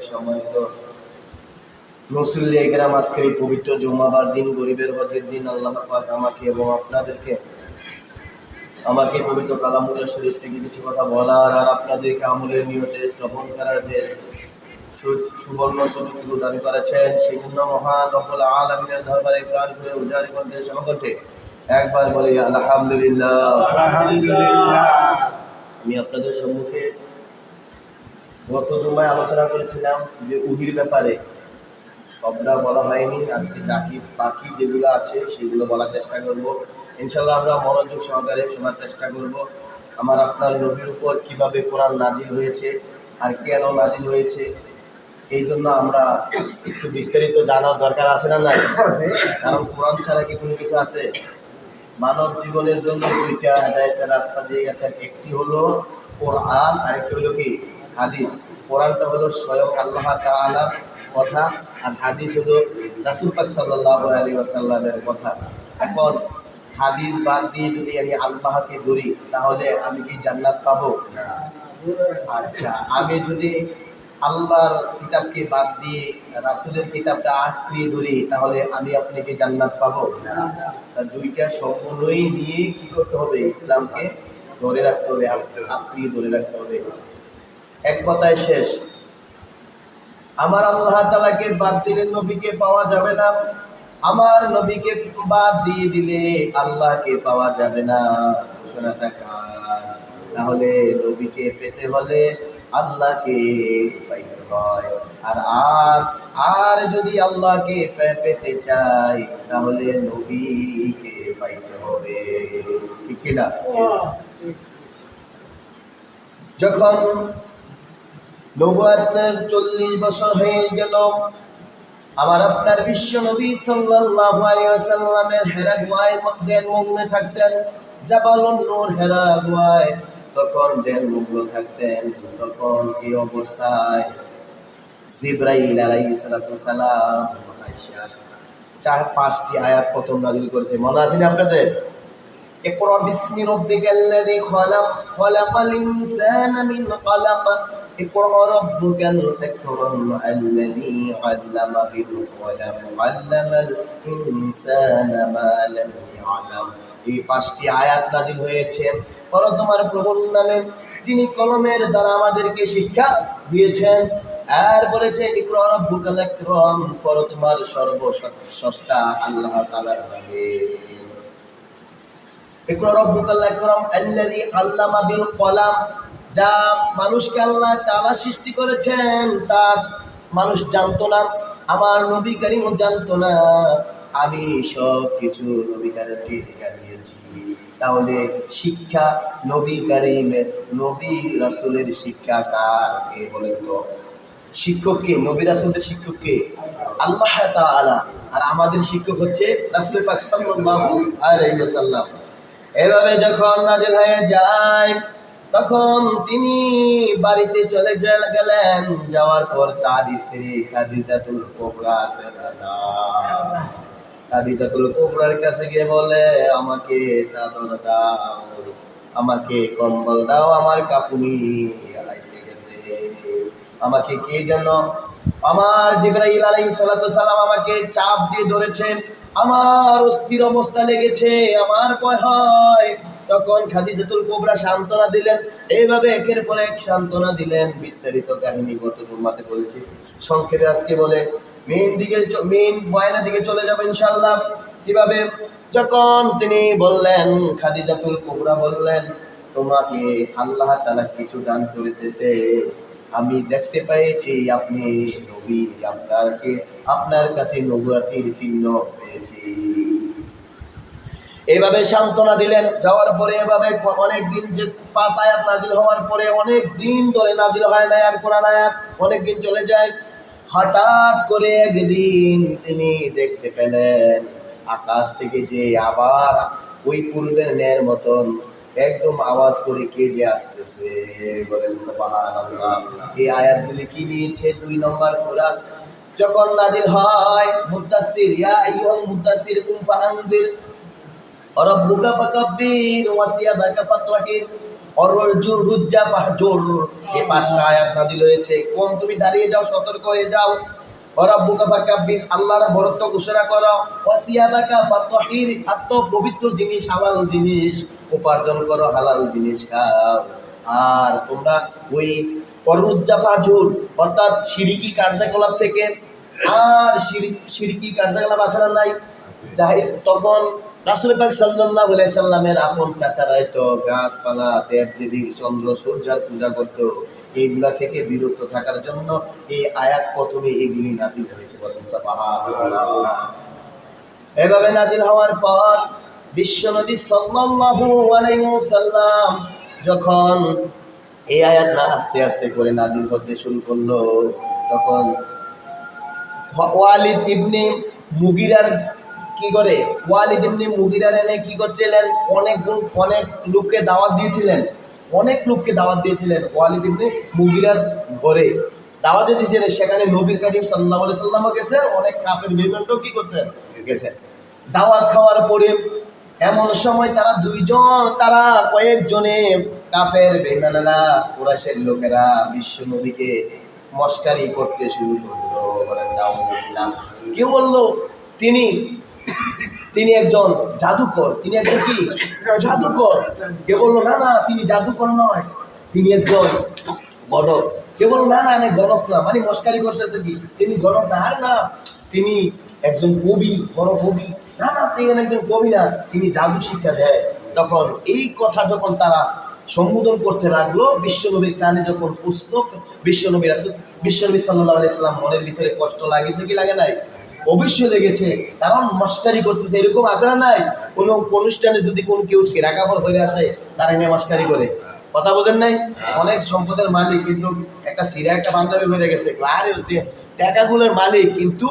সম্মানিত মুসল্লি একরাম, আজকের এই পবিত্র জুম্মাবার দিন, গরিবের হজের দিন, আল্লাহ পাক আমাকে এবং আপনাদেরকে পবিত্র কালামুল্লাহ শরীফ থেকে কিছু কথা বলার আর আপনাদেরকে আমলের নিয়তে শ্রবণ করার যে সুবর্ণ সুযোগটুকু দান করেছেন, সেই জন্য মহান রব্বুল আলামিনের দরবারে প্রাণ করে উজাড় করতে সমকণ্ঠে একবার বলি আলহামদুলিল্লাহ। আমি আপনাদের সম্মুখে গত জুমায় আলোচনা করেছিলাম যে উহির ব্যাপারে, সবটা বলা হয়নি। আজকে বাকি যেগুলো আছে সেগুলো বলার চেষ্টা করব ইনশাল্লাহ। আমরা মনোযোগ সহকারে শোনার চেষ্টা করব। আমার আপনার নবীর উপর কিভাবে কোরআন নাজিল হয়েছে আর কেন নাজিল হয়েছে, এই জন্য আমরা একটু বিস্তারিত জানার দরকার আছে না নাই? কারণ কোরআন ছাড়া কি কোনো কিছু আছে? মানব জীবনের জন্য দুইটা হেদায়েতের রাস্তা দিয়ে গেছেন, একটি হলো কোরআন আর একটি হলো কি হাদিস। কোরআনটা হলো স্বয়ং আল্লাহ তাআলার কথা আর হাদিস হলো রাসূল পাক সাল্লাল্লাহু আলাইহি ওয়াসাল্লামের কথা। এখন হাদিস বাদ দিয়ে যদি আমি আল্লাহকে ধরি তাহলে আমি কি জান্নাত পাবো? আচ্ছা, আমি যদি আল্লাহর কিতাবকে বাদ দিয়ে রাসূলের কিতাবটা আঁকড়িয়ে ধরি তাহলে আমি আপনি কি জান্নাত পাবো? দুইটা সম্পূর্ণই নিয়ে কি করতে হবে? ইসলামকে ধরে রাখতে হবে, আঁকড়িয়ে ধরে রাখতে হবে। এক কথায় শেষ, আমার আল্লাহ তাআলাকে বাদ দিলে নবীকে পাওয়া যাবে না, আমার নবীকে বাদ দিয়ে দিলে আল্লাহকে পাওয়া যাবে না। ঘোষণা থাকা, তাহলে নবীকে পেতে হলে আল্লাহকে পাইতে হয়। আর যদি আল্লাহকে পেতে চাই তাহলে নবীকে পাইতে হবে, ঠিক কিনা? যখন নবুয়তের 40 বছর হয়ে গেল, আমার আপনার বিশ্ব নবী সাল্লাল্লাহু আলাইহি ওয়াসাল্লামের হেরা গুহায় মগ্ন থাকতেন, জাবালুন নূর হেরা গুহায় তখন মগ্ন থাকতেন। তখন এই অবস্থায় জিবরাইল আলাইহিস সালাম আয়েশা 4-5টি আয়াত প্রথম নাযিল করেছে, মনে আছে না আপনাদের? ইকরা বিসমি রাব্বিকাল্লাযী খালাক, খালাকাল ইনসানা মিন খালাক, ইকরা রাব্বুকাল আকরাম আল্লাযী আল্লামা বিল কলম, আল্লামাল ইনসানা মা লাম ইয়ালাম। এই 5টি আয়াত নাযিল হয়েছে পর তোমার প্রভুর নামে, যিনি কলমের দ্বারা আমাদেরকে শিক্ষা দিয়েছেন। আর বলেছে ইকরা রাব্বুকাল আকরাম, পর তোমার সর্বশ্রেষ্ঠ আল্লাহ তাআলার নামে। ইকরা রাব্বুকাল আকরাম আল্লাযী আল্লামা বিল কলম, যা মানুষকে আল্লাহ তাআলা সৃষ্টি করেছেন তা মানুষ জানতো না, আমার নবী কারীমও জানতো না। আমি সব কিছু নবী কারীমকে জানিয়েছি। তাহলে শিক্ষা নবী কারীমের, নবী রাসূলের শিক্ষা কার? কে বলেন তো? শিক্ষক কে? নবী রাসূলদের শিক্ষক কে? আল্লাহ তাআলা। আর আমাদের শিক্ষক হচ্ছে রাসূল পাক সাল্লাল্লাহু আলাইহি ওয়াসাল্লাম। এভাবে যখন নাযিল হয়ে যায় তখন তিনি বাড়িতে চলে গেলেন। যাওয়ার পর তার স্ত্রী খাদিজাতুল কুবরা খাদিজাতুল কুবরার কাছে গিয়ে বলে, আমাকে চাদর দাও, আমাকে কম্বল দাও, আমার কাপুনি হারাইতে গেছে। আমাকে কে যেন, আমার জিবরাইল আলাইহিস সালাম আমাকে চাপ দিয়ে ধরেছে, আমার অস্থির অবস্থা লেগেছে, আমার ভয় হয়। তখন খাদিজাতুল কুবরা সান্ত্বনা দিলেন। এইভাবে একের পর এক সান্ত্বনা দিলেন। বিস্তারিত কাহিনী গত জুম্মাতে বলেছি, সংক্ষেপে আজকে বলে মেইন বয়ানের দিকে চলে যাবো ইনশাআল্লাহ। কিভাবে? যখন তিনি বললেন, খাদিজাতুল কুবরা বললেন, তোমাকে আল্লাহ তাআলা কিছু দান করিতেছে, আমি দেখতে পেয়েছি আপনি নবী, আপনার কাছে নবুয়তের চিহ্ন পেয়েছি। এইভাবে সান্ত্বনা দিলেন। যাওয়ার পরে এভাবে অনেক দিন, যে 5 আয়াত নাজিল হওয়ার পরে অনেক দিন ধরে নাজিল হয় না আর কোরআন আয়াত, অনেক দিন চলে যায়। হঠাৎ করে একদিন তিনি দেখতে পেলেন আকাশ থেকে যে আবার ওই পূর্বের ন্যায়ের মতন একদম আওয়াজ করে কে যে আসতেছে। বলেন সুবহানাল্লাহ। এই আয়াতগুলি কি নিয়েছে? 2 নম্বর সূরা যখন নাজিল হয়, মুদ্দাসসির, ইয়া আইয়ুহাল মুদ্দাসসির কুম ফাআনযির, রাব্বুকা ফাকাব্বির ওয়া সিয়াবাকা ফাতহির, অরজুর রুজ্জা ফাহজুর, এই 5টা আয়াত নাযিল হয়েছে। কোন তুমি দাঁড়িয়ে যাও, সতর্ক হয়ে যাও। ওয়ারাব্বুকা ফাকাব্বির, আল্লাহর বরত্ব ঘোষণা করো। ওয়াসিয়াবাকা ফাতহির, আত্ম পবিত্র জিনিস, হালাল জিনিস উপার্জন করো, হালাল জিনিস খাও। আর তোমরা ওই অরুজ্জা ফাজুর অর্থাৎ শিরকি কার্যকলাপ থেকে, আর শিরকি কার্যকলাপ আছে না নাই? তখন রাসূল পাক সাল্লাল্লাহু আলাইহি সাল্লামের আপন চাচারাই তো গাছপালা, দেব-দেবী, চন্দ্র সূর্যের পূজা করত। এইগুলা থেকে বিরত থাকার জন্য এই আয়াত প্রথমে এগুলি নাযিল হয়েছে। বলেন সুবহানাল্লাহ। এভাবে নাযিল হওয়ার পর বিশ্বনবী সাল্লাল্লাহু আলাইহি ওয়াসাল্লাম যখন এই আয়াত না আস্তে আস্তে করে নাযিল হতে শুরু করলো, তখন ওয়ালিদ ইবনে মুগিরার কি করে, ওয়ালিদ ইবনে মুগিরার এনে কি করছিলেন, অনেক লোককে দাওয়াত দিয়েছিলেন, ওয়ালিদ ইবনে মুগিরার ঘরে দাওয়াত দিয়েছিলেন। সেখানে নবী করিম সাল্লাল্লাহু আলাইহি ওয়াসাল্লাম গেছে, অনেক কাফের বেঈমানও কি করছেন, গেছে। দাওয়াত খাওয়ার পরে এমন সময় তারা কয়েকজনে কাফের বেঈমানেরা, কুরাইশের লোকেরা বিশ্ব নবীকে মস্কারি করতে শুরু করলো। বলেন নাউজুবিল্লাহ। কেউ বললো তিনি একজন জাদুকর, তিনি একজন কি জাদুকর। কে বললো না তিনি জাদুকর নয়, তিনি একজন গণক। কে বললো না গণক না, মানে মস্কারি করতেছে কি, তিনি গণক না। আর না, তিনি একজন কবি, বড় কবি। না তিনি একজন কবি না, তিনি জাদু শিক্ষা দেয়। তখন এই কথা যখন তারা সম্বোধন করতে লাগলো, বিশ্বনবীর কানে যখন পুস্তক, বিশ্বনবী সাল্লাল্লাহু আলাইহি সাল্লাম মনের ভিতরে কষ্ট লাগিয়েছে কি লাগে নাই? অবশ্যই লেগেছে, কারণ মস্কারি করতেছে। এরকম আছে না নাই, কোনো অনুষ্ঠানে যদি কেউ সেরা কাপড় হয়ে আসে, তারা নিয়ে মস্কারি করে, কথা বোঝেন নাই? অনেক সম্পদের মালিক কিন্তু একটা সিরা একটা পাঞ্জাবি হয়ে গেছে, আরে টাকাগুলোর মালিক কিন্তু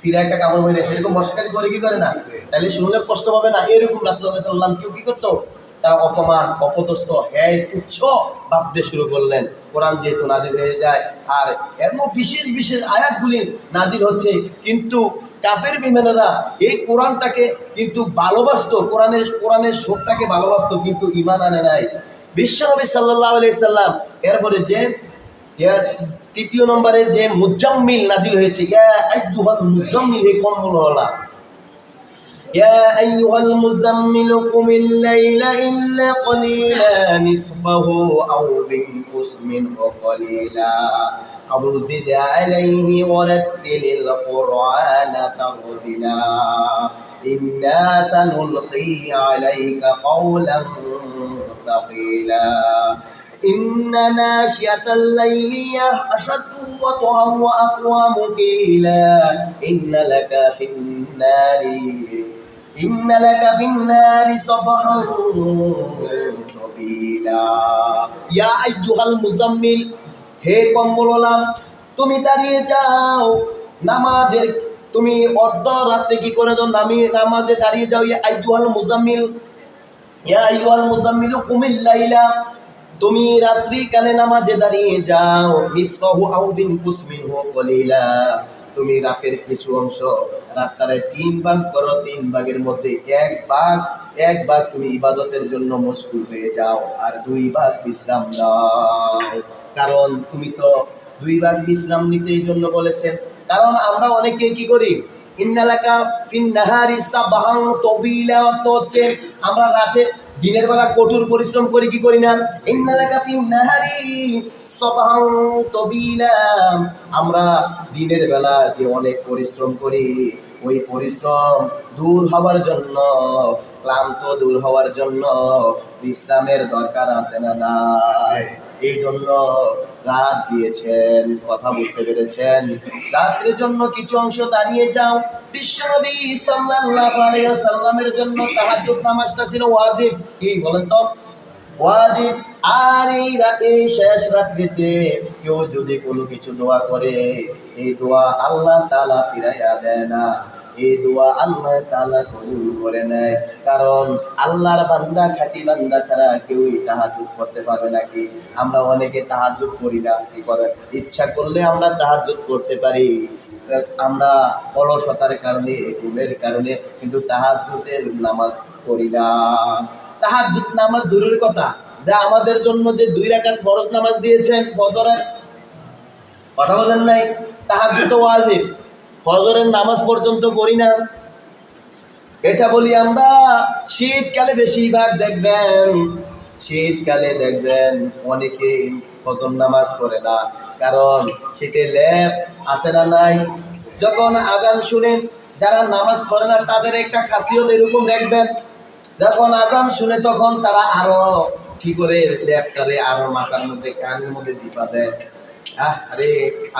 সিরা একটা কাপড় হয়ে গেছে, এরকম মস্কারি করে কি করে না? তাহলে শুনলে কষ্ট পাবে না? এরকম রাসূলুল্লাহ সাল্লাল্লাহু আলাইহি ওয়াসাল্লাম কেউ কি করতো, তারা অপমান অপদস্থ তুচ্ছ ভাবতে শুরু করলেন। কোরআন যেহেতু নাজিল হয়ে যায়, আর এর বিশেষ বিশেষ আয়াতগুলি নাজিল হচ্ছে, কিন্তু কাফের বেঈমানেরা এই কোরআনটাকে কিন্তু ভালোবাসতো, কোরআনের শোকটাকে ভালোবাসতো, কিন্তু ঈমান আনে নাই। বিশ্বনবী সাল্লাল্লাহু আলাইহি সাল্লাম এরপরে যে তৃতীয় নম্বরের যে মুজাম্মিল নাজিল হয়েছে, ইয়া আইয়ুহাল মুজাম্মিল, হে কম্বলওয়ালা, يا أيها المزمل قم الليل إلا قليلا نصفه أو انقص منه قليلا أو زد عليه ورتل القرآن ترتيلا إنا سنلقي عليك قولا ثقيلا إن ناشئة الليل هي أشد وطئا وأقوم قيلا إن لك في النار صبحا طويلا يا أيها المزمل, হে কম্বলওয়ালা, তুমি দাঁড়িয়ে যাও নামাজের, তুমি অর্ধ রাত্রে কি করে দাও, নামাজে দাঁড়িয়ে যাও। ইয়া আইয়ুহাল মুজাম্মিল কুমিল লাইলা, তুমি রাত্রিকালে নামাজে দাঁড়িয়ে যাও। নিসফাহু আও বিনকুস মিনহু কলিলা, তুমি রাতের কিছু অংশ, রাতটারে 3 ভাগ করো, 3 ভাগের মধ্যে এক ভাগ তুমি ইবাদতের জন্য মশগুল হয়ে যাও, আর 2 ভাগ বিশ্রাম দাও। কারণ তুমি তো 2 ভাগ বিশ্রাম নিতে এই জন্য বলেছেন, কারণ আমরা অনেকে কি করি, ইন্নালাকা ফিন নাহারি সাবহান তাবিলা, অর্থ হচ্ছে আমরা দিনের বেলা কঠোর পরিশ্রম করি, কি করি না? ইন্নালাকা ফিন নাহারি সাবহান তাবিলা, আমরা দিনের বেলা যে অনেক পরিশ্রম করি, ওই পরিশ্রম দূর হওয়ার জন্য, ক্লান্ত দূর হওয়ার জন্য বিশ্রামের দরকার আছে না নাই? এই জন্য রাত দিয়েছেন, কথা বুঝতে পেরেছেন? রাত্রের জন্য কিছু অংশ দাঁড়িয়ে যাও। বিশ্বনবী সাল্লাল্লাহু আলাইহি ওয়াসাল্লামের জন্য তাহাজ্জুদ নামাজটা ছিল ওয়াজিব। কি বলেন তো? ওয়াজিব। আর এই শেষ রাত্রিতে কেউ যদি কোনো কিছু দোয়া করে, এই দোয়া আল্লাহ তাআলা ফিরাইয়া দেয় না, এই দোয়া আল্লাহ তাআলা কবুল করে নেয়। কারণ আল্লাহর বান্দা, খাঁটি বান্দা ছাড়া কেউই তাহাজ্জুদ করতে পারবে নাকি? আমরা অনেকে তাহাজ্জুদ করি না, কি করে? ইচ্ছা করলে আমরা তাহাজ্জুদ করতে পারি, আমরা অলসতার কারণে, ঘুমের কারণে কিন্তু তাহাজ্জুদের নামাজ পড়ি না। তাহাজ্জুদ নামাজ দূরের কথা, যে আমাদের জন্য যে 2 রাকাত ফরজ নামাজ দিয়েছেন ফজরের, কথা বলেন নাই? তাহাজ্জুদ তো ওয়াজিব, ফজরের নামাজ পর্যন্ত পড়ি না। এটা বলি আমরা। শীতকালে বেশিরভাগ দেখবেন, শীতকালে দেখবেন অনেকে ফজর নামাজ পড়ে না, কারণ শীতে লেপ আছে না নাই? যখন আজান শুনেন, যারা নামাজ পড়ে না তাদের একটা খাসিয়ত এরকম দেখবেন, যখন আজান শুনে তখন তারা আরো কি করে লেপটারে আরো মাথার মধ্যে কানের মধ্যে দিপা দেয়। আরে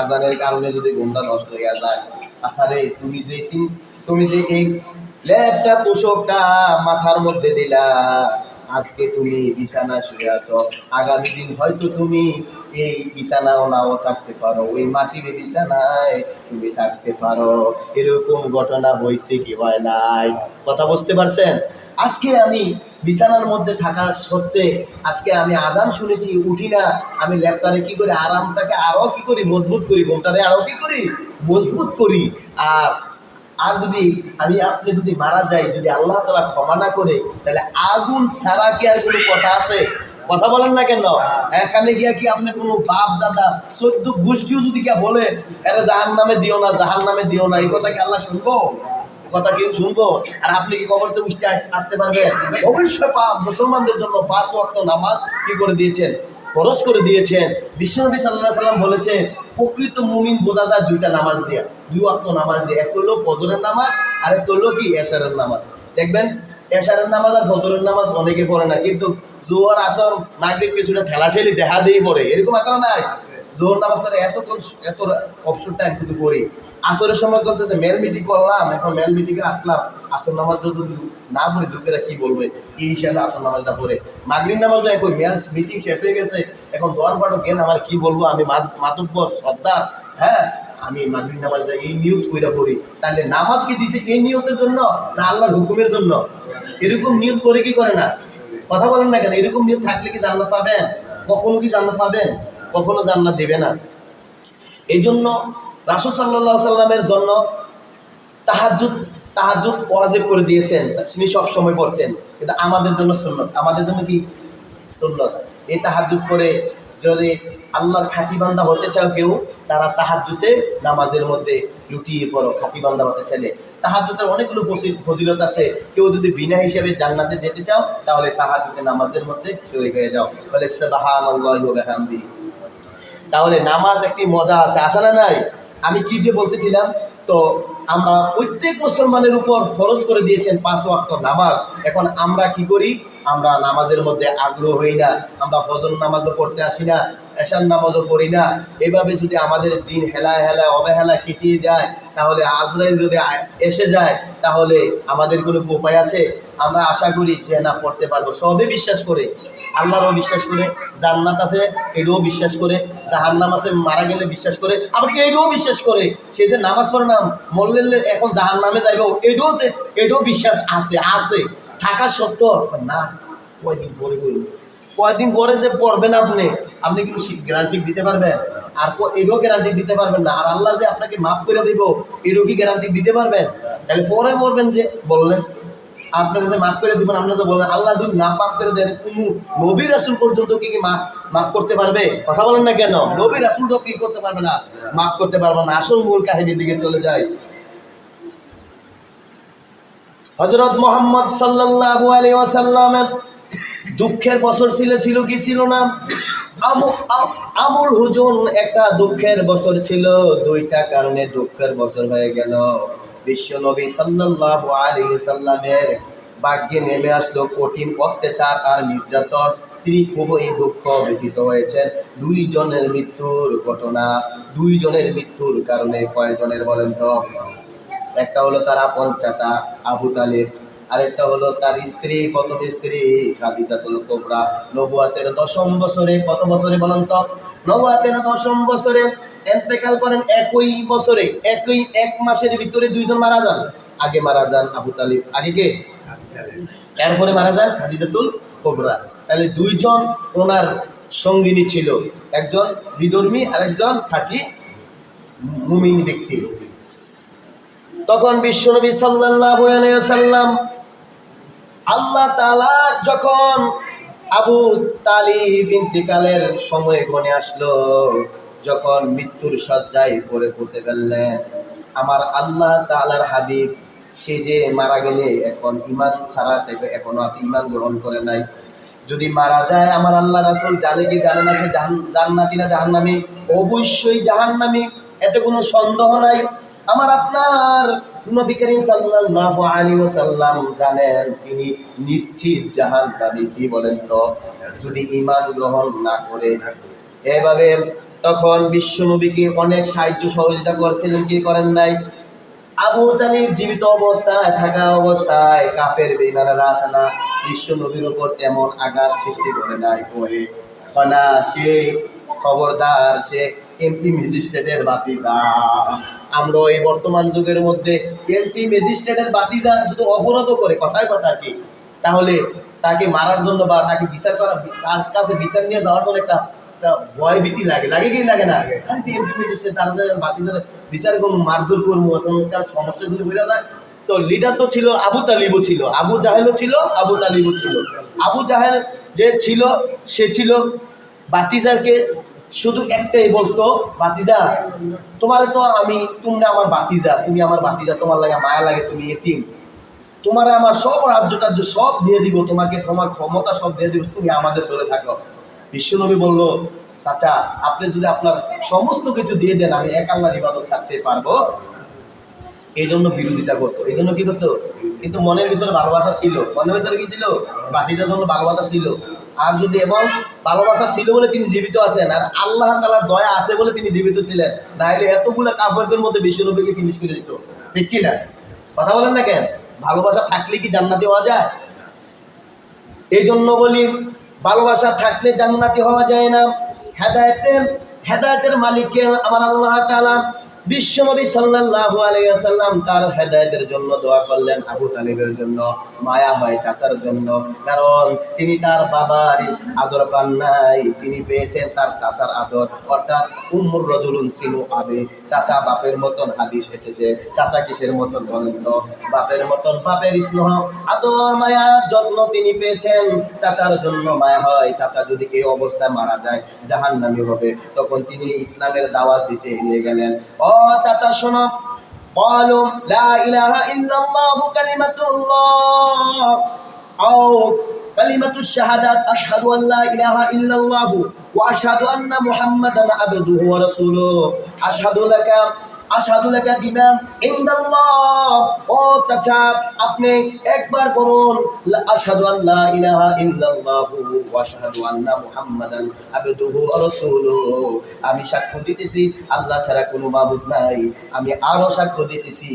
আজানের কারণে যদি ঘুমটা নষ্ট হয়ে যায়, আরে তুমি যে এই লেপটা তোষকটা মাথার মধ্যে দিলা, আজকে তুমি বিছানা শুয়ে আছো, আগামী দিন হয়তো তুমি এই বিছানাও নাও থাকতে পারো, ওই মাটির বিছানায় তুমি থাকতে পারো। এরকম ঘটনা হয়েছে কি হয় নাই? কথা বুঝতে পারছেন? আজকে আমি বিছানার মধ্যে থাকা সত্ত্বে আজকে আমি আজান শুনেছি, উঠি না, আমি ল্যাপটারে কি করি, আরামটাকে আরো কি করি, মজবুত করি, ঘুমটারে আরো কি করি, মজবুত করি। আর আর যদি আপনি যদি মারা যাই, যদি আল্লাহ তাআলা ক্ষমা না করে, তাহলে আগুন ছাড়া কি আর কোনো কথা আছে? কথা বলেন না কেন? এখানে গিয়া কি আপনি কোনো বাপ দাদা 14 গোষ্ঠীও যদি গিয়া বলে এরা জাহান্নামে দিও না, জাহান্নামে দিও না, এই কথা কি আল্লাহ শুনবো? কথা কেউ শুনবো? আর আপনি কি কবরতে উঠতে আসতে পারবেন? অবশ্যই মুসলমানদের জন্য 5 ওয়াক্ত নামাজ কি করে দিয়েছেন, ফরজ করে দিয়েছেন। বিশ্বনবী সাল্লাল্লাহু আলাইহি সাল্লাম বলেছে, প্রকৃত মুমিন বোঝা যায় 2টা নামাজ দিয়া, 2 ওয়াক্ত নামাজ দিয়ে। এক হলো ফজরের নামাজ, আর একটা হলো কি এশারের নামাজ। দেখবেন এশারের নামাজ আর ফজরের নামাজ অনেকে পড়ে না, কিন্তু জোহর আসর মাগরিব কিছুটা ঠেলাঠেলি দেখা দিয়ে পড়ে, এরকম আছে না নাই? জোহর নামাজ পড়ে এত অপশন টাইম কিন্তু পড়ি। আসরের সময় বলতেছে মেল মিটিং করলাম, এখন মেল মিটিংয়ে আসলাম, আসর নামাজটা যদি না পড়ে লোকেরা কি বলবে, এই হিসাবে আসর নামাজটা পড়ে। মাগরিব নামাজটা এখন মেল মিটিং শেষ হয়ে গেছে, এখন দোয়ার পাঠক জ্ঞান আমার কি বলবো, আমি মাতব্বর সর্দার, হ্যাঁ আমি মাগরিব নামাজটা এই নিয়ত কইরা পড়ি। তাহলে নামাজ কি দিছে এই নিয়তের জন্য না আল্লাহর হুকুমের জন্য? এরকম নিয়ত করে কি করে না? কথা বলেন না কেন? এরকম নিয়ত থাকলে কি জান্নাত পাবেন? কখনো কি জান্নাত পাবেন? কখনো জান্নাত দিবে না। এই জন্য রাসূল সাল্লাল্লাহু আলাইহি সাল্লামের জন্য তাহাজ্জুদ ওয়াজিব করে দিয়েছেন, তিনি সব সময় পড়তেন। কিন্তু আমাদের জন্য সুন্নাত, আমাদের জন্য কি সুন্নাত। এই তাহাজ্জুদ করে যদি আল্লাহর খাঁটি বান্দা হতে চাও কেউ, তারা তাহাজ্জুদে নামাজের মধ্যে লুটিয়ে পড়ো। খাঁটি বান্দা হতে চাইলে তাহাজ্জুদের অনেকগুলো ফজিলত আছে। কেউ যদি বিনা হিসেবে জান্নাতে যেতে চাও, তাহলে তাহাজ্জুদে নামাজের মধ্যে শরীক হয়ে যাও, বলে সুবহানাল্লাহি ওয়া বিহামদিহি। তাহলে নামাজ একটি মজা আছে, আছে না নাই? আমি কি যে বলতেছিলাম, তো আমরা প্রত্যেক মুসলমানের উপর ফরজ করে দিয়েছেন 5 ওয়াক্ত নামাজ। এখন আমরা কি করি? আমরা নামাজের মধ্যে আগ্রহ হই না, আমরা ফজর নামাজও পড়তে আসি না, এশার নামাজও পড়ি না। এভাবে যদি আমাদের দিন হেলায় হেলায় অবহেলা কেটিয়ে যায়, তাহলে আজরাইল যদি এসে যায়, তাহলে আমাদের কোনো উপায় আছে? আমরা আশা করি যে না পড়তে পারবো, সবে বিশ্বাস করে, আল্লাহরও বিশ্বাস করে, জান্নাত আছে এটাও বিশ্বাস করে, জাহান্নাম আছে মারা গেলে বিশ্বাস করে, আবার এইটাও বিশ্বাস করে সে যে নামাজ পড়ে না মরলে এখন জাহান্নামে যাইব, এটাও বিশ্বাস আছে থাকা সত্ত্বেও না কয়দিন পরে বলুন, কয়দিন পরে যে পড়বেন আপনি কিন্তু গ্যারান্টি দিতে পারবেন? আর এটাও গ্যারান্টি দিতে পারবেন না। আর আল্লাহ যে আপনাকে মাফ করে দিব, এটাও কি গ্যারান্টি দিতে পারবেন? তাহলে পরে মরবেন যে বললেন আপনাকে যে মাফ করে দিবেন, আপনারা তো বলেন আল্লাহ যদি না মাফ করে দেন, কোন নবী রাসূল পর্যন্ত কি মাফ করতে পারবে? কথা বলেন না কেন? নবী রাসূলও কি করতে পারবে না? মাফ করতে পারবে না। আসল মূল কাহিনীর দিকে চলে যায়। হযরত মুহাম্মদ সাল্লাল্লাহু আলাইহি ওয়াসাল্লামের দুঃখের বছর ছিল কি ছিল না? আমুল হুজুন একটা দুঃখের বছর ছিল, 2টা কারণে দুঃখের বছর হয়ে গেল। বিশ্ব নবী সাল্লাল্লাহু আলাইহি সাল্লামের ভাগ্যে নেমে আসলো কঠিন অত্যাচার আর নির্যাতন। তিনি খুবই দুঃখ ব্যথিত হয়েছেন। 2 জনের মৃত্যুর ঘটনা, 2 জনের মৃত্যুর কারণে কয়জনের বলেন তো? একটা হলো তার আপন চাচা আবু তালিব, আরেকটা হলো তার স্ত্রী, প্রথম স্ত্রী খাদিজাতুল কুবরা। নবুয়াতের 10ম বছরে, কত বছরে বলেন তো? নবুয়াতের 10ম বছরে ইন্তেকাল করেন। একই বছরে, এক মাসের ভিতরে 2 জন মারা যান। আগে মারা যান আবু তালিব, আগে কে? এরপরে মারা যান খাদিজাতুল কুবরা। তাহলে 2 জন ওনার সঙ্গিনী ছিল, একজন বিধর্মী আর একজন খাঁটি মুমিন ব্যক্তি। তখন বিশ্বনবী সাল্লাল্লাহু আলাইহি ওয়াসাল্লাম আল্লাহ তাআলা যখন আবু তালিব ইন্তেকালের সময় ঘনে আসলো, যখন মৃত্যুর শয্যায় পড়ে বসে ফেললেন। আমার আল্লাহ তাআলার হাবিব সে যে মারা গেলে এখন ঈমান ছাড়া থেকে এখনো আছে, ঈমান গ্রহণ করে নাই। যদি মারা যায় আমার আল্লাহ রাসূল জানে কি জানে না সে জান্নাতি না জাহান্নামী? অবশ্যই জাহান্নামী, এতে কোনো সন্দেহ নাই। আমার আপনার নবী করিম সাল্লাল্লাহু আলাইহি ওয়াসাল্লাম জানেন তিনি নিশ্চিত জাহান্নামী। কি বলেন তো, যদি ঈমান গ্রহণ না করে। এভাবে তখন বিশ্ব নবীকে অনেক সাহায্য সহযোগিতা করেছিলেন, কি করেন নাই? আবু তালিব জীবিত অবস্থায় থাকা অবস্থায় কাফের বেঈমানেরা আছে না, বিশ্ব নবীর উপর তেমন আঘাত সৃষ্টি করে নাই। ওহে না, সে খবরদার, সে এমপি ম্যাজিস্ট্রেটের বাতিজা। আমরা এই বর্তমান যুগের মধ্যে এমপি ম্যাজিস্ট্রেটের বাতিজা যদি অপরাধ করে, কথায় কথা কি, তাহলে তাকে মারার জন্য বা তাকে বিচার করা, তার কাছে বিচার নিয়ে যাওয়ার জন্য একটা ভয় ভীতি লাগে, লাগে কি লাগে না? এমপি ম্যাজিস্ট্রেট তারা বাতিজার বিচার করবো, মারধর করবো, এখন সমস্যা যদি বোঝা যায়। তো লিডার তো ছিল, আবু তালিবও ছিল, আবু জাহেলও ছিল, আবু তালিবও ছিল। আবু জাহেল যে ছিল সে ছিল বাতিজারকে শুধু একটাই বলতো, বাতিজা তোমারে তো আমি, তোমরা আমার বাতিজা, তুমি আমার বাতিজা, তোমার লাগে মায়া লাগে, তুমি এতিম, তোমার আমার সব রাজ্য টাজ্য সব দিয়ে দিব, তোমাকে তোমার ক্ষমতা সব দিয়ে দিব, তুমি আমাদের দলে থাকো। বিশ্বনবী বলল, চাচা আপনি যদি আপনার সমস্ত কিছু দিয়ে দেন আমি এক আল্লাহর ইবাদত ছাড়তে পারবো? এই জন্য বিরোধিতা করতো। এই জন্য কি করতো? কিন্তু মনের ভিতরে ভালোবাসা ছিল। মনের ভিতরে কি ছিল? বাতিজার জন্য ভালোবাসা ছিল। আর যদি এবং ভালোবাসা ছিল বলে তিনি জীবিত আছেন, আর আল্লাহ তাআলার দয়া আছে বলে তিনি জীবিত ছিলেন, নাইলে এতগুলো কাফেরদের মধ্যে বিশ্বনবীকে ফিনিশ করে দিত। ঠিক কি না? কথা বলেন না কেন? ভালোবাসা থাকলে কি জান্নাতি হওয়া যায়? এই জন্য বলি, ভালোবাসা থাকলে জান্নাতি হওয়া যায় না। হেদায়েতের মালিককে আমার আল্লাহ তাআলা বিশ্বনবী সাল্লাল্লাহু আলাইহি ওয়াসাল্লাম তার হেদায়েতের জন্য দোয়া করলেন। আবু তালিবের জন্য মায়া হয়, চাচার জন্য, কারণ তিনি তার বাবার আদর পান নাই, তিনি পেয়েছেন তার চাচার আদর, অর্থাৎ উম্মুর রাজুলুন সিনু আবে, চাচা বাপের মতন। হাদিস এসেছে, চাচা কিসের মতন বলেন তো? বাপের মতন। বাপের স্নেহ, আদর, মায়া, যত্ন তিনি পেয়েছেন, চাচার জন্য মায়া হয়। চাচা যদি এই অবস্থায় মারা যায় জাহান্নামী হবে, তখন তিনি ইসলামের দাওয়াত দিতে নিয়ে গেলেন। ও চাচা শোনো, বলো লা ইলাহা ইল্লাল্লাহু কালিমাতুল্লাহ আও কালিমাতুশ শাহাদাত, আশহাদু আন লা ইলাহা ইল্লাল্লাহু ওয়া আশহাদু আন্না মুহাম্মাদান আবদুহু ওয়া রাসূলুহু, আশহাদু লাকা বিমা ইনদাল্লাহ। ও চাচা আপনি একবার বলুন আশহাদু আন লা ইলাহা ইল্লাল্লাহু ওয়া আশহাদু আন্না মুহাম্মাদান আবদুহু ওয়া রাসূলুহু। আমি সাক্ষ্য দিতেছি আল্লাহ ছাড়া কোনো মাবুদ নাই, আমি আরো সাক্ষ্য দিতেছি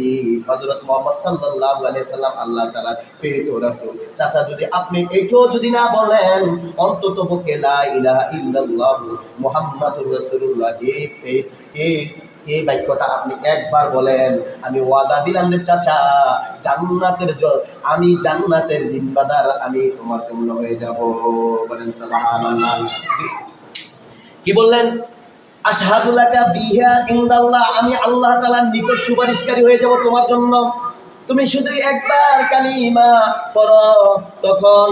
হযরত মুহাম্মদ সাল্লাল্লাহু আলাইহি সাল্লাম আল্লাহ তাআলার প্রেরিত রাসূল। চাচা যদি আপনি এইটাও যদি না বলেন, অন্তত পক্ষে লা ইলাহা ইল্লাল্লাহু মুহাম্মাদুর রাসূলুল্লাহ এই বাক্যটা আপনি একবার বলেন, আমি ওয়াদা দিলাম রে চাচা, আমি জান্নাতের জিম্মাদার, আমি তোমার জন্য হয়ে যাব। বলেন সুবহানাল্লাহ। কি বললেন? আশহাদু লাকা বিহা ইনদাল্লাহ, আমি আল্লাহ তাআলার নিকট সুপারিশকারী হয়ে যাব তোমার জন্য, তুমি শুধু একবার কালিমা পড়ো। তখন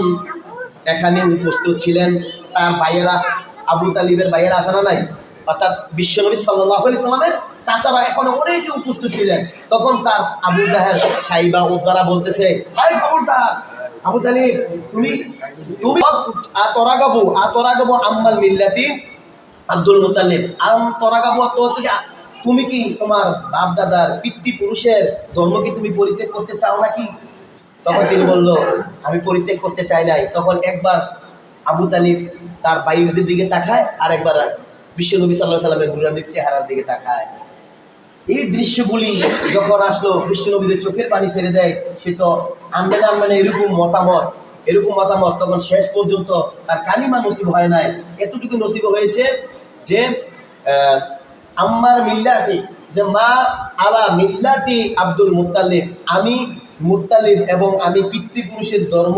এখানে উপস্থিত ছিলেন তার ভাইয়েরা, আবু তালিবের ভাইয়েরা আছে না নাই, অর্থাৎ বিশ্বনবী সাল্লাল্লাহু আলাইহি সাল্লামের চাচারা এখনো অনেকে উপস্থিত ছিলেন। তখন তার আবু জাহেল, সাইবা উদ্দারা বলতেছে, হাই খবরদার আবু তালিব, তুমি তুমি আতরাগাবু আম্মাল মিল্লাতি আব্দুল মুতাল্লিব, আতরাগাবু থেকে তুমি কি তোমার বাপ দাদার পিতৃপুরুষের জন্ম কি তুমি পরিত্যাগ করতে চাও নাকি? তখন তিনি বলল, আমি পরিত্যাগ করতে চাই নাই। তখন একবার আবু তালিব তার বাইরদের দিকে তাকায়, আর একবার বিশ্বনবী সাল্লাল্লাহু আলাইহি সাল্লামের নুরানির চেহারার দিকে তাকায়। এই দৃশ্যগুলি যখন আসলো, বিশ্বনবীদের চোখের পানি ছেড়ে দেয়। সে তো আনবেন এরকম মতামত, তখন শেষ পর্যন্ত তার কালিমা নসিব হয় নাই। এতটুকু নসিব হয়েছে যে আম্মার মিল্লাতি, যে মা আলা মিল্লাতি আব্দুল মুত্তালিব, আমি মুত্তালিব এবং আমি পিতৃপুরুষের ধর্ম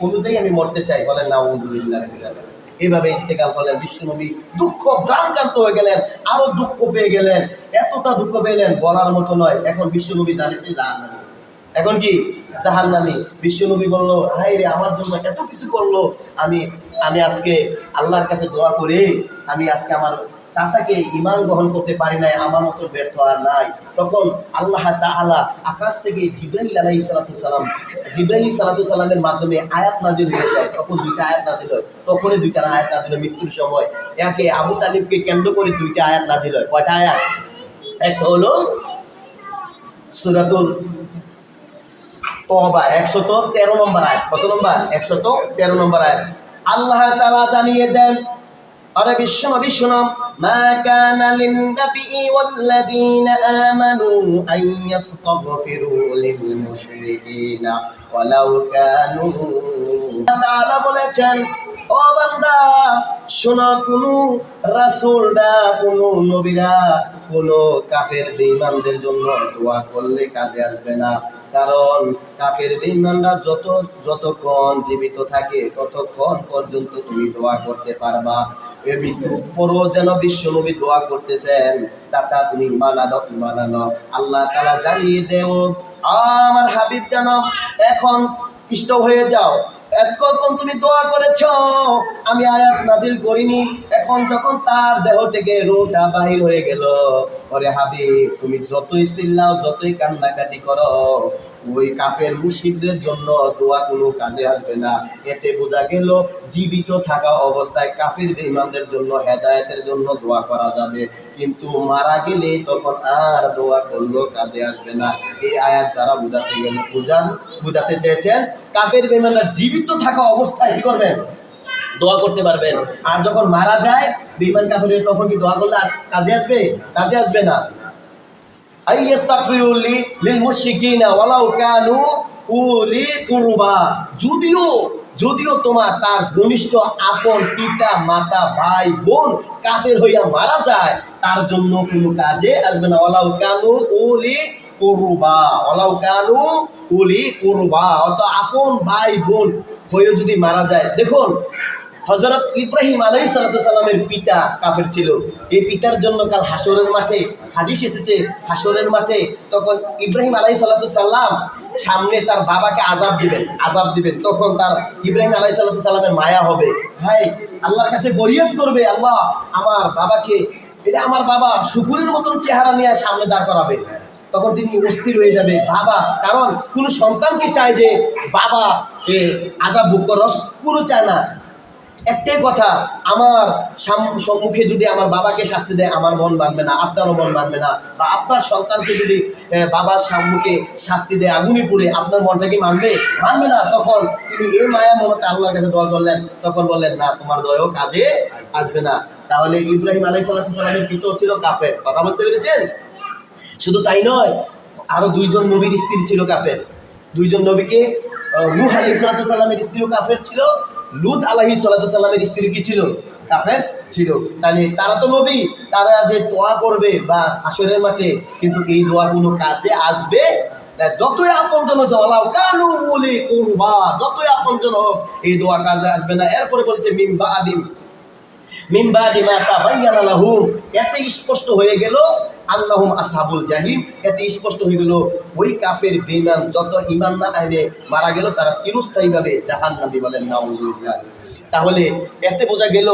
অনুযায়ী আমি মরতে চাই। বলেন নাউযুবিল্লাহ। এইভাবে ইন্তেকাল করলেন বিশ্বনবী। দুঃখ ভ্রান্তান্ত হয়ে গেলেন, আরো দুঃখ পেয়ে গেলেন, এতটা দুঃখ পেলেন বলার মতো নয়। এখন বিশ্বনবী জানে সে জাহান্নামী। এখন কি জাহান্নামী। বিশ্বনবী বলল, হায় রে, আমার জন্য এত কিছু করলো, আমি আমি আজকে আল্লাহর কাছে দোয়া করে আমি আজকে আমার চাচাকে ঈমান গ্রহণ করতে পারি নাই, আমার মতো ব্যর্থ আর নাই। তখন আল্লাহ তাআলা আকাশ থেকে জিবরাইল আলাইহিস সালাম সালামের মাধ্যমে আয়াত নাজিল হয়ে যায়। তখন দুইটা আয়াত নাজিল হয়, তখনই দুইটা আয়াত নাজিল হয় মৃত্যুর সময়। একে আবু তালিবকে কেন্দ্র করে দুইটা আয়াত নাজিল হয়। কয়টা আয়াত? একটা হলো সূরাতুল তওবা 113 নম্বর আয়াত। কত নম্বর? 113 নম্বর আয়াত। আল্লাহ তাআলা জানিয়ে দেন, আরে বিশ্বনবী শুনুন, মা কানা লিন নবী ওয়াল্লাযীনা আমানু আন ইস্তাগফিরু লিল মুশরিকিনা ওয়ালাউ কানু। তাআলা বলেছেন, ও বান্দা শোনো, কোনো রাসূলরা, কোনো নবীরা কোনো কাফের বেঈমানদের জন্য দোয়া করলে কাজে আসবে না। কারণ কাফের বেঈমানরা যতক্ষণ জীবিত থাকে ততক্ষণ পর্যন্ত তুমি দোয়া করতে পারবা। এর মৃত্যুর পরও যেন বিশ্বনবী দোয়া করতেছেন, চাচা তুমি ঈমান আনো। আল্লাহ তাআলা জানিয়ে দেও, আমার হাবিব যেন এখন স্টপ হয়ে যাও। এতক্ষণ তুমি দোয়া করেছ, আমি আয়াত নাজিল করিনি। এখন যখন তার দেহ থেকে রূহটা বাহির হয়ে গেল, ওরে হাবিব, তুমি যতই চিল্লাও, যতই কান্নাকাটি করো, ওই কাফের মুশরিকদের জন্য দোয়া কোনো কাজে আসবে না। এতে বোঝা গেল জীবিত থাকা অবস্থায় কাফের বেঈমানদের জন্য হেদায়েতের জন্য দোয়া করা যাবে, কিন্তু মারা গেলে তখন আর দোয়া করলেও কাজে আসবে না। এই আয়াত দ্বারা বুঝাতে চেয়েছেন কাফের বেঈমানরা জীবিত থাকা অবস্থায় কি করবেন? দোয়া করতে পারবেন। আর যখন মারা যায় বেঈমান কাফের, তখন কি দোয়া করলে আর কাজে আসবে? কাজে আসবে না। আইয়াস্তাগফিরু লিল মুশরিকিনা ওয়ালাউ কানু উলি কুরবা। যদিও তোমার তার ঘনিষ্ঠ আপন পিতা মাতা ভাই বোন কাফের হইয়া মারা যায়, তার জন্য কোনো কাজে আসবে না। ওয়ালাউ কানু উলি কুরবা, ওয়ালাউ কানু উলি কুরবা, অর্থাৎ আপন ভাই বোন হয়ে যদি মারা যায়। দেখুন, হযরত ইব্রাহিম আলাইহিস সালামের পিতা কাফের ছিল। এই পিতার জন্য কাল হাসরের মাঠে হাদিস এসেছে, হাসরের মাঠে তখন ইব্রাহিম আলাইহিস সালাম সামনে তার বাবাকে আযাব দিবেন। তখন তার ইব্রাহিম আলাইহিস সালামের মায়া হবে, ভাই আল্লাহর কাছে ফরিয়াদ করবে, আল্লাহ আমার বাবাকে, এটা আমার বাবা শুকুরের মতন চেহারা নিয়ে সামনে দাঁড় করাবে। তখন তিনি অস্থির হয়ে যাবে বাবা, কারণ কোনো সন্তান কি চায় যে বাবা আযাব ভোগ করো? কোনো চায় না। একটাই কথা, আমার সম্মুখে যদি আমার বাবাকে শাস্তি দেয়, আমার মন মানবে না, আপনারও মন মানবে না। বা আপনার সন্তানকে যদি বাবার সম্মুখে শাস্তি দেয় আগুনে পুড়ে, আপনার মনটা কি মানবে না। তখন তিনি এই মায়া মমতা আল্লাহর কাছে দোয়া করলেন, তখন বললেন, না, তোমার দোয়াও কাজে আসবে না। তাহলে ইব্রাহিম আলাইহিস সালামের পিতাও ছিল কাফের। কথা বুঝতে পেরেছেন? শুধু তাই নয়, আরো দুইজন নবীর স্ত্রী ছিল কাফের। দুইজন নবীকে, নূহ আলাইহিস সালামের স্ত্রীও কাফের ছিল, লূত আলাইহিস সালামের স্ত্রী কি ছিল? কাফের ছিল। তাহলে তারা তো নবী, তারা যে দোয়া করবে বা হাসরের মাঠে, কিন্তু এই দোয়া কোনো কাজে আসবে না। যতই আপনজন হোক, যতই আপনজন হোক, এই দোয়া কাজে আসবে না। এরপরে বলছে মিন বাদি মা তাবায়্যানা লাহুম, এতে স্পষ্ট হয়ে গেল আন্নাহুম আসহাবুল জাহিম। এতে স্পষ্ট হয়ে গেল ওই কাফের বেঈমান যত ঈমান না আনে মারা গেল, তারা চিরস্থায়ীভাবে জাহান্নামী। বলেন নাউযুবিল্লাহ। তাহলে এতে বোঝা গেল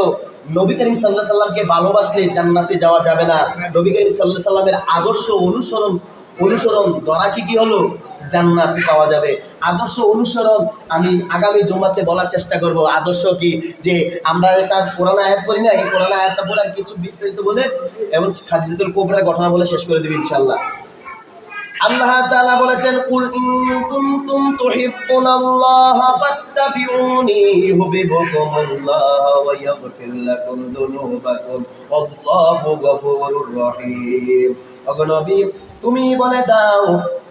নবী করিম সাল্লাল্লাহু আলাইহি সাল্লামকে ভালোবাসলে জান্নাতে যাওয়া যাবে না। নবী করিম সাল্লাল্লাহু আলাইহি সাল্লামের আদর্শ অনুসরণ দ্বারা কি হলো? জান্নাত পাওয়া যাবে। আদর্শ অনুসরণ আমি আগামী জুমাতে বলার চেষ্টা করব। আদর্শ কি? যে আমরা একটা কোরআন আয়াত পড়ি না, এই কোরআন আয়াতটা বলে আর কিছু বিস্তারিত বলে এবং খাদিজাতুল কুবরার ঘটনা বলে শেষ করে দেব ইনশাআল্লাহ। আল্লাহ তাআলা বলেছেন, কুল ইন কুনতুম তুহিব্বুনাল্লাহা ফাত্তাবিউনি ইউহিব্বুকুমুল্লাহ ওয়া ইয়াগফির লাকুম যুনুবাকুম ওয়াল্লাহু গফুরুর রহিম। ওগো নবী, তুমি বলে দাও,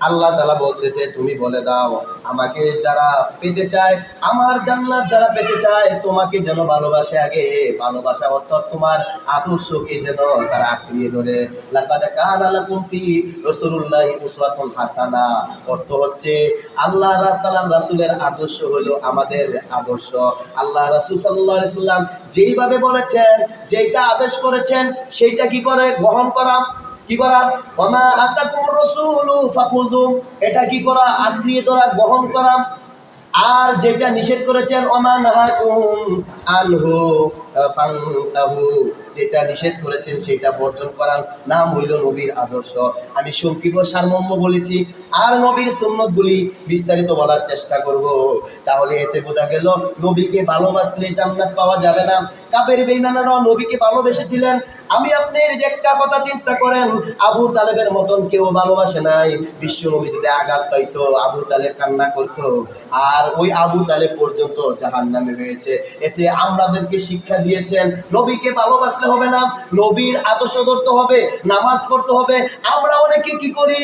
আল্লাহ তাআলা বলতেছে তুমি বলে দাও, আমাকে যারা পেতে চায়, আমার জান্নাত যারা পেতে চায়, তোমাকে যেন ভালোবাসে। আগে ভালোবাসা অর্থাৎ তোমার আদর্শকে যেন তারা আঁকড়িয়ে ধরে। লাকাদ কানা লাকুম ফি রাসূলিল্লাহি উসওয়াতুন হাসানা, অর্থ হচ্ছে আল্লাহ তাআলার রাসূলের আদর্শ হলো আমাদের আদর্শ। আল্লাহ রাসূল সাল্লাল্লাহু আলাইহি সাল্লাম যেইভাবে বলেছেন, যেইটা আদেশ করেছেন, সেইটা কি করে গ্রহণ করা। কি করা? ওমা আতাকুমুর রাসূলু ফাখুযু, এটা কি করা? আঁকড়িয়ে ধরা, গ্রহণ করা। আর যেটা নিষেধ করেছেন ওমা নাহাকুম আনহু ফান্তাহু, যেটা নিষেধ করেছেন সেটা বর্জন করার নাম হইল নবীর আদর্শ। আমি সংক্ষিপ্ত সারমর্ম বলেছি, আর নবীর সুন্নতগুলি বিস্তারিত বলার চেষ্টা করব। তাহলে এতে বোঝা গেল নবীকে ভালোবাসলে জান্নাত পাওয়া যাবে না। কাফের বেঈমানরাও নবীকে ভালোবেসেছিলেন। আমি আপনার যে একটা কথা চিন্তা করেন, আবু তালেবের মতন কেউ ভালোবাসে নাই। বিশ্ব নবী যদি আঘাত পাইতো, আবু তালেব কান্না করতো, আর ওই আবু তালেব পর্যন্ত জাহান্নামে হয়েছে। এতে আমাদেরকে শিক্ষা দিয়েছেন নবীকে ভালোবাসলে হবে না, নবীর আদর্শ ধরতে হবে, নামাজ পড়তে হবে। আমরা অনেকে কি করি,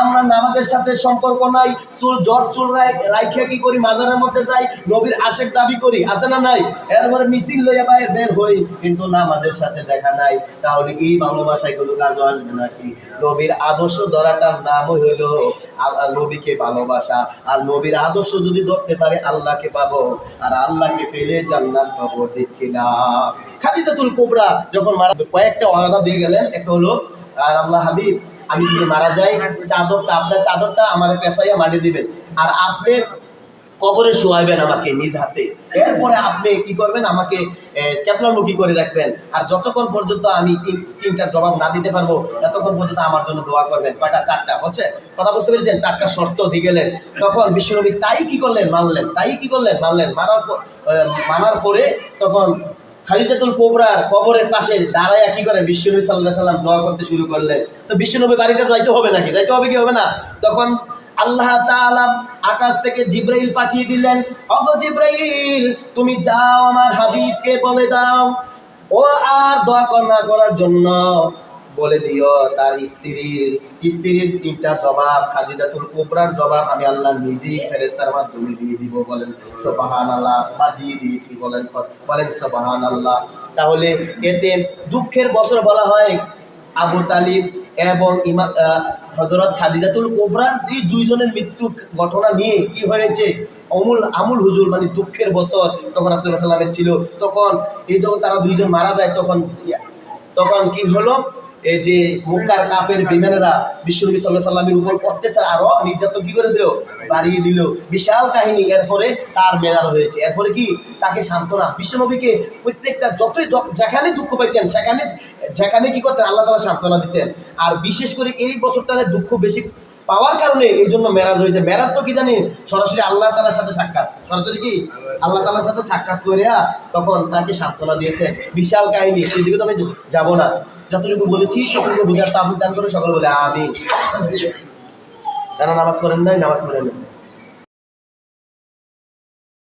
আমরা নামাজের সাথে সম্পর্ক নাই, চুল রাইখে কি করি, মাজারের মধ্যে যাই, নবীর আশেক দাবি করি, আছে না নাই? এরপরে মিছিল লইয়া বাইরে বের হই, কিন্তু নামাজের সাথে দেখা নাই। তাহলে এই ভালোবাসায় কোনো কাজও আসবে নাকি? নবীর আদর্শ ধরাটার নামই হইল নবীকে ভালোবাসা। আর নবীর আদর্শ যদি ধরতে পারে আল্লাহকে পাবো, আর আল্লাহকে পেলে জান্নাত পাবো, ঠিক কিনা? খাদিজাতুল কুবরা যখন মারা, কয়েকটা ওয়াদা দিয়ে গেলেন। একটা হলো, আর আল্লাহ হাবিব, আমি যদি মারা যাই, চাদরটা, আপনার চাদরটা আমার পেশাইয়া মাটি দিবেন, আর আপনি কবরে শোয়াইবেন আমাকে নিজ হাতে। এরপরে আপনি কি করবেন, আমাকে ক্যাপলামুখী করে রাখবেন। আর যতক্ষণ পর্যন্ত আমি তিনটার জবাব না দিতে পারবো, ততক্ষণ পর্যন্ত আমার জন্য দোয়া করবেন। কয়টা? চারটা হচ্ছে, কথা বুঝতে পেরেছেন? চারটা শর্ত দিয়ে গেলেন। তখন বিশ্বনবী তাই কি করলেন? মানলেন। তাই কি করলেন? মানলেন। মানার পরে তখন খাদিজাতুল কুবরার কবরের পাশে দাঁড়ায়া কি করেন? বিশ্বনবী সাল্লাল্লাহু আলাইহি সাল্লাম দোয়া করতে শুরু করলেন। তো বিশ্বনবী বাড়িতে যাইতে হবে নাকি? যাইতে হবে কি হবে না? তখন আল্লাহ তাআলা আকাশ থেকে জিবরাইল পাঠিয়ে দিলেন। ওগো জিবরাইল, তুমি যাও আমার হাবিবকে বলে দাও, ও আর দোয়া না করার জন্য বলে দিও তার স্ত্রীর তিনটা জবাব, খাদিজাতুল কুবরার জবাব আমি আল্লাহ নিজেই ফেরেশতার মাধ্যমে দিয়ে দিব। বলেন সুবহানাল্লাহ। বা দিয়ে দিয়েছি, বলেন সুবহানাল্লাহ। তাহলে এতে দুঃখের বছর বলা হয় আবু তালিব এবং হযরত খাদিজাতুল কুবরার এই দুইজনের মৃত্যু ঘটনা নিয়ে কি হয়েছে, আমুল হুজুর, মানে দুঃখের বছর তখন রাসূলুল্লাহ সাল্লাল্লাহু আলাইহি ওয়াসাল্লামের ছিল। তখন এই যখন তারা দুইজন মারা যায়, তখন কি হলো, এই যে মক্কার কাফের বেঈমানেরা বিশ্বনবী সাল্লাল্লাহু আলাইহি ওয়াসাল্লামের উপর অত্যাচার আরো নির্যাতন কি করে দিল, বাড়িয়ে দিল। বিশাল কাহিনী। এরপরে তার মেলার হয়েছে। এরপরে কি, তাকে সান্ত্বনা, বিশ্বনবীকে প্রত্যেকটা যেখানে দুঃখ পাইতেন যেখানে কি করতেন, আল্লাহ তাআলা সান্ত্বনা দিতেন। আর বিশেষ করে এই বছরটারে দুঃখ বেশি পাওয়ার কারণে এই জন্য মেরাজ হয়েছে। মেরাজ তো কি জানি, সরাসরি আল্লাহ তাআলার সাথে সাক্ষাৎ, সরাসরি কি আল্লাহ তাআলার সাথে সাক্ষাৎ করিয়া তখন তাকে সান্ত্বনা দিয়েছে। বিশাল কাহিনী, সেদিকে তো আমি যাবো না। যতটুকু বলেছি ততটুকু বুঝার তাবুক দান করে সকল বলে আমিন। যারা নামাজ পড়েন নাই, নামাজ পড়েন।